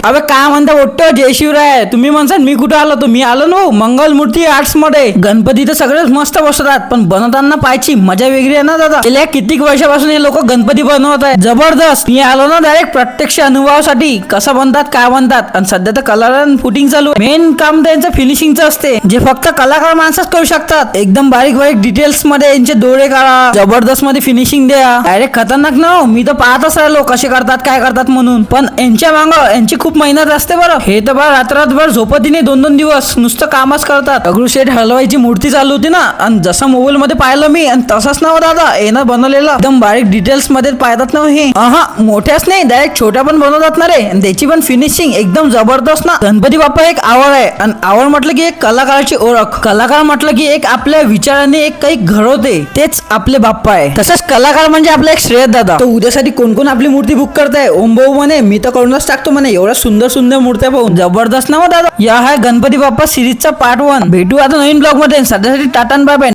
अबे काय म्हणता ओट्टो जय शिवराय. तुम्ही म्हणसाल मी कुठे आलो, तुम्ही आलो ना मंगल मूर्ती आर्ट्स मध्ये. गणपती तर सगळेच मस्त बसतात, पण बनवताना पाहायची मजा वेगळी आहे ना दादा. गेल्या कित्येक वर्षापासून हे लोक गणपती बनवत आहेत. जबरदस्त. मी आलो ना डायरेक्ट प्रत्यक्ष अनुभवासाठी, कसं बनतात काय बनतात. आणि सध्या तर कलर अँड फुटिंग चालू आहे. मेन काम त्यांचं फिनिशिंगचं असते, जे फक्त कलाकार माणसंच करू शकतात. एकदम बारीक बारीक डिटेल्स मध्ये यांचे डोळे काढा, जबरदस्त मध्ये फिनिशिंग द्या. डायरेक्ट खतरनाक ना. मी तर पाहतच राहिलो कसे करतात काय करतात म्हणून. पण यांच्या मागं यांची खूप मेहनत असते बरं. हे तर बरं रात्रभर झोपती नाही, 2-2 दिवस नुसतं कामच करतात. दगडूशेठ हलवाईची मूर्ती चालू होती ना, आणि जसं मोबाईल मध्ये पाहिलं मी, आणि तसंच ना दादा येणं बनवलेलं एकदम बारीक डिटेल्स मध्ये पाहतात ना हे. मोठ्याच नाही, डायरेक्ट छोट्या पण बनवतात ना रे. आणि त्याची पण फिनिशिंग एकदम जबरदस्त ना. गणपती बाप्पा एक आवड आहे, आणि आवड म्हटलं की एक कलाकाराची ओळख. कलाकार म्हटलं की एक आपल्या विचाराने एक काही घडवते, तेच आपले बाप्पा आहे. तसंच कलाकार म्हणजे आपला एक श्रेय दादा. तर उद्यासाठी कोण कोण आपली मूर्ती बुक करताय ओम भाऊ म्हणे, मी तर करूनच टाकतो म्हणे. एवढ्या सुंदर सुंदर मूर्त्या पाहून जबरदस्त ना हो दादा. या आहे गणपती बाप्पा सिरीजचा पार्ट 1. भेटू आता नवीन ब्लॉग मध्ये. सध्यासाठी टाटा बाय बाय.